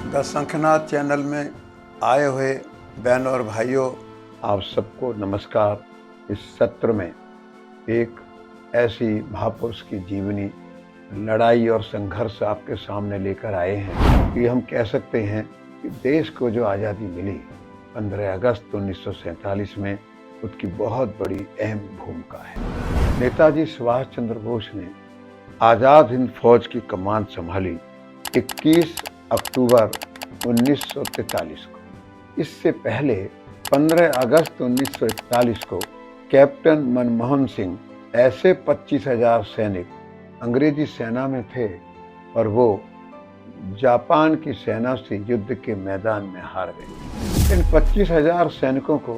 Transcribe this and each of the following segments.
The शंखनाद channel में आए हुए बहनों और भाइयों, आप सबको नमस्कार। इस सत्र में एक ऐसी महापुरुष की जीवनी, लड़ाई और संघर्ष आपके सामने लेकर आए हैं कि हम कह सकते हैं कि देश को जो आज़ादी मिली 15 अगस्त 1947 में, उसकी बहुत बड़ी अहम भूमिका है। नेताजी सुभाष चंद्र बोस ने आज़ाद हिंद फौज की कमान संभाली 21 अक्टूबर 1943 को। इससे पहले 15 अगस्त 1941 को कैप्टन मनमोहन सिंह ऐसे 25,000 सैनिक अंग्रेजी सेना में थे और वो जापान की सेना से युद्ध के मैदान में हार गए। इन 25,000 सैनिकों को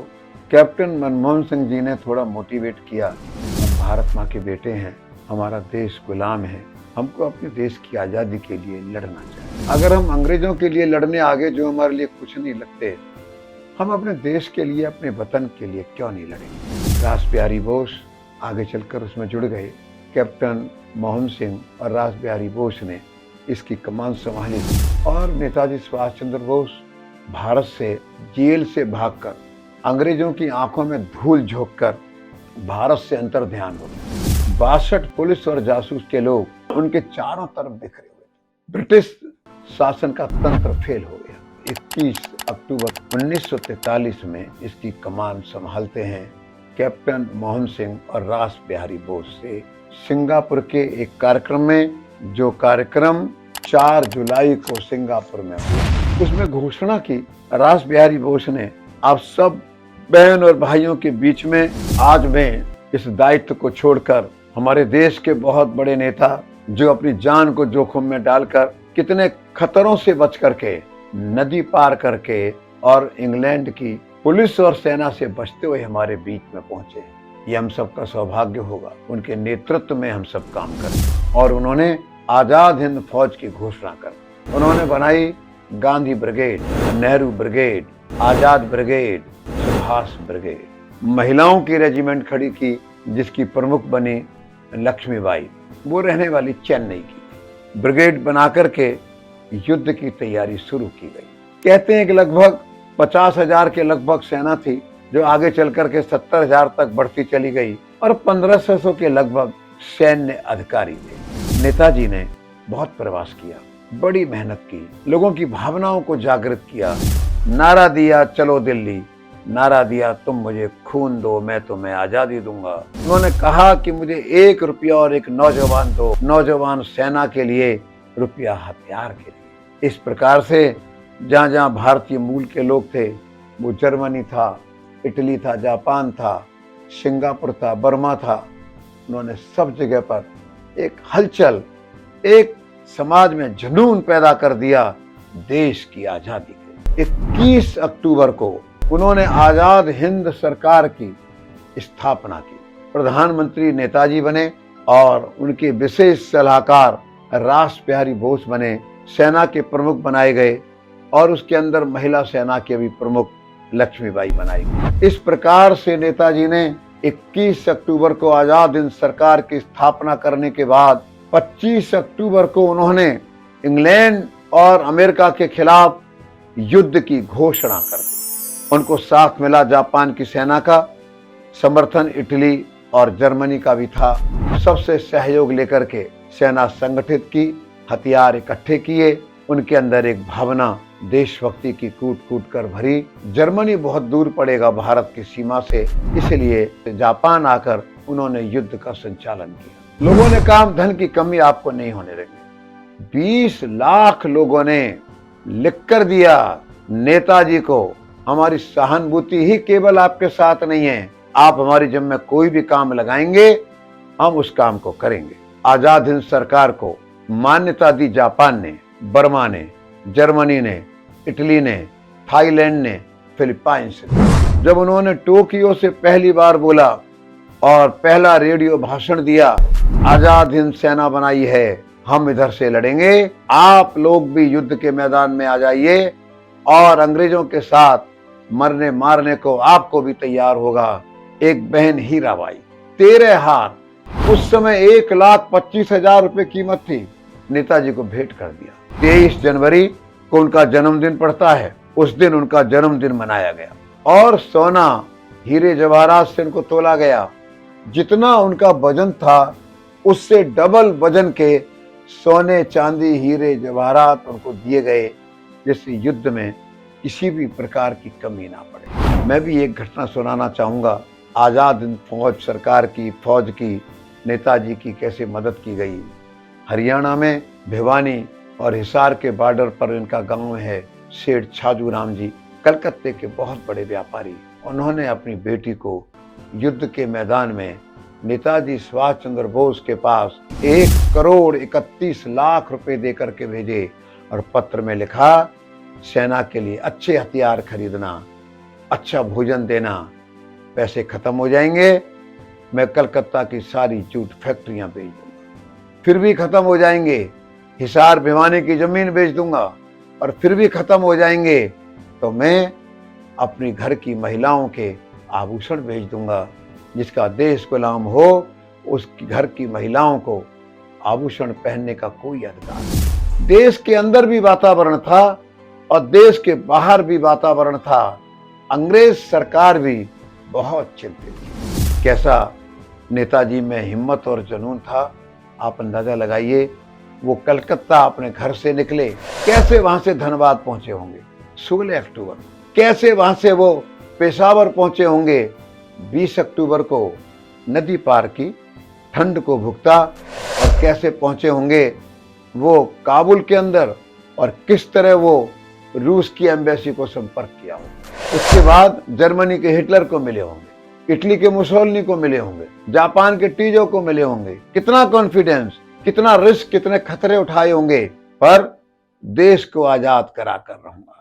कैप्टन मनमोहन सिंह जी ने थोड़ा मोटिवेट किया। हम भारत माँ के बेटे हैं, हमारा देश गुलाम है, हमको अपने देश की आज़ादी के लिए लड़ना चाहिए। अगर हम अंग्रेजों के लिए लड़ने आगे जो हमारे लिए कुछ नहीं लगते, हम अपने देश के लिए, अपने वतन के लिए क्यों नहीं लड़ेंगे। रासबिहारी बोस आगे चलकर उसमें जुड़ गए। कैप्टन मोहन सिंह और रासबिहारी बोस ने इसकी कमान संभाली और नेताजी सुभाष चंद्र बोस भारत से जेल से भागकर अंग्रेजों की आंखों में धूल झोंककर भारत से अंतर्ध्यान हो गए। 62 पुलिस और जासूस के लोग उनके चारों तरफ बिखरे हुए थे। ब्रिटिश शासन का तंत्र फेल हो गया। 21 अक्टूबर 1943 में इसकी कमान संभालते हैं कैप्टन मोहन सिंह और रासबिहारी बोस से सिंगापुर के एक कार्यक्रम में, जो कार्यक्रम 4 जुलाई को सिंगापुर में हुआ। उसमें घोषणा की रासबिहारी बोस ने, आप सब बहन और भाइयों के बीच में आज मैं इस दायित्व को छोड़कर, हमारे देश के बहुत बड़े नेता जो अपनी जान को जोखिम में डालकर कितने खतरों से बच करके, नदी पार करके और इंग्लैंड की पुलिस और सेना से बचते हुए हमारे बीच में पहुंचे, ये हम सबका सौभाग्य होगा। उनके नेतृत्व में हम सब काम करें। और उन्होंने आजाद हिंद फौज की घोषणा कर, उन्होंने बनाई गांधी ब्रिगेड, नेहरू ब्रिगेड, आजाद ब्रिगेड, सुभाष ब्रिगेड। महिलाओं की रेजिमेंट खड़ी की, जिसकी प्रमुख बनी लक्ष्मीबाई, वो रहने वाली चेन्नई की। ब्रिगेड बनाकर के युद्ध की तैयारी शुरू की गई। कहते हैं कि लगभग 50,000 के लगभग सेना थी, जो आगे चल करके 70,000 तक बढ़ती चली गई और 1500 के लगभग सैन्य अधिकारी थे। नेताजी ने बहुत प्रवास किया, बड़ी मेहनत की, लोगों की भावनाओं को जागृत किया, नारा दिया चलो दिल्ली, नारा दिया तुम मुझे खून दो मैं तुम्हें आजादी दूंगा। उन्होंने कहा कि मुझे 1 रुपया और एक नौजवान दो, नौजवान सेना के लिए, रुपया हथियार के लिए। इस प्रकार से जहाँ जहाँ भारतीय मूल के लोग थे, वो जर्मनी था, इटली था, जापान था, सिंगापुर था, बर्मा था, उन्होंने सब जगह पर एक हलचल, एक समाज में जुनून पैदा कर दिया देश की आजादी के। 21 अक्टूबर को उन्होंने आजाद हिंद सरकार की स्थापना की। प्रधानमंत्री नेताजी बने और उनके विशेष सलाहकार रासबिहारी बोस बने। सेना के प्रमुख बनाए गए और उसके अंदर महिला सेना के भी प्रमुख लक्ष्मीबाई बनाई गई। इस प्रकार से नेताजी ने 21 अक्टूबर को आजाद हिंद सरकार की स्थापना करने के बाद 25 अक्टूबर को उन्होंने इंग्लैंड और अमेरिका के खिलाफ युद्ध की घोषणा कर दी। उनको साथ मिला जापान की सेना का समर्थन, इटली और जर्मनी का भी था। सबसे सहयोग लेकर के सेना संगठित की, हथियार इकट्ठे किए। उनके अंदर एक भावना देशभक्ति की कूट कूट कर भरी। जर्मनी बहुत दूर पड़ेगा भारत की सीमा से, इसलिए जापान आकर उन्होंने युद्ध का संचालन किया। लोगों ने कहा धन की कमी आपको नहीं होने देंगे। 20 लाख लोगों ने लिख कर दिया नेताजी को, हमारी सहानुभूति ही केवल आपके साथ नहीं है, आप हमारी जब में कोई भी काम लगाएंगे, हम उस काम को करेंगे। आजाद हिंद सरकार को मान्यता दी जापान ने, बर्मा ने, जर्मनी ने, इटली ने, थाईलैंड ने, फिलीपाइंस ने। जब उन्होंने टोक्यो से पहली बार बोला और पहला रेडियो भाषण दिया, आजाद हिंद सेना बनाई है, हम इधर से लड़ेंगे, आप लोग भी युद्ध के मैदान में आ जाइए और अंग्रेजों के साथ मरने मारने को आपको भी तैयार होगा। एक बहन हीराबाई 13 हार, उस समय 1,25,000 रुपए कीमत थी, नेताजी को भेंट कर दिया। 23 जनवरी को उनका जन्मदिन पड़ता है, उस दिन उनका जन्मदिन मनाया गया और सोना हीरे जवाहरात से उनको तोला गया। जितना उनका वजन था उससे डबल वजन के सोने चांदी हीरे जवाहरात उनको दिए गए, जिससे युद्ध में किसी भी प्रकार की कमी ना पड़े। मैं भी एक घटना सुनाना चाहूँगा। आज़ाद हिंद फौज सरकार की फौज की नेताजी की कैसे मदद की गई। हरियाणा में भिवानी और हिसार के बॉर्डर पर इनका गांव है। सेठ छाजू राम जी कलकत्ते के बहुत बड़े व्यापारी, उन्होंने अपनी बेटी को युद्ध के मैदान में नेताजी सुभाष चंद्र बोस के पास 1,31,00,000 रुपए देकर के भेजे और पत्र में लिखा, सेना के लिए अच्छे हथियार खरीदना, अच्छा भोजन देना, पैसे खत्म हो जाएंगे, मैं कलकत्ता की सारी जूट फैक्ट्रियां बेच दूंगा, फिर भी खत्म हो जाएंगे, हिसार भिवानी की जमीन बेच दूंगा और फिर भी खत्म हो जाएंगे, तो मैं अपनी घर की महिलाओं के आभूषण बेच दूंगा। जिसका देश गुलाम हो उसकी घर की महिलाओं को आभूषण पहनने का कोई अधिकार नहीं। देश के अंदर भी वातावरण था और देश के बाहर भी वातावरण था। अंग्रेज सरकार भी बहुत चिंतित थी। कैसा नेताजी में हिम्मत और जुनून था, आप अंदाजा लगाइए। वो कलकत्ता अपने घर से निकले, कैसे वहां से धनबाद पहुंचे होंगे 16 अक्टूबर, कैसे वहां से वो पेशावर पहुंचे होंगे 20 अक्टूबर को, नदी पार की, ठंड को भुगता और कैसे पहुंचे होंगे वो काबुल के अंदर और किस तरह वो रूस की एम्बेसी को संपर्क किया होगा। उसके बाद जर्मनी के हिटलर को मिले होंगे, इटली के मुसोलिनी को मिले होंगे, जापान के टीजो को मिले होंगे। कितना कॉन्फिडेंस, कितना रिस्क, कितने खतरे उठाए होंगे, पर देश को आजाद करा कर रहूंगा।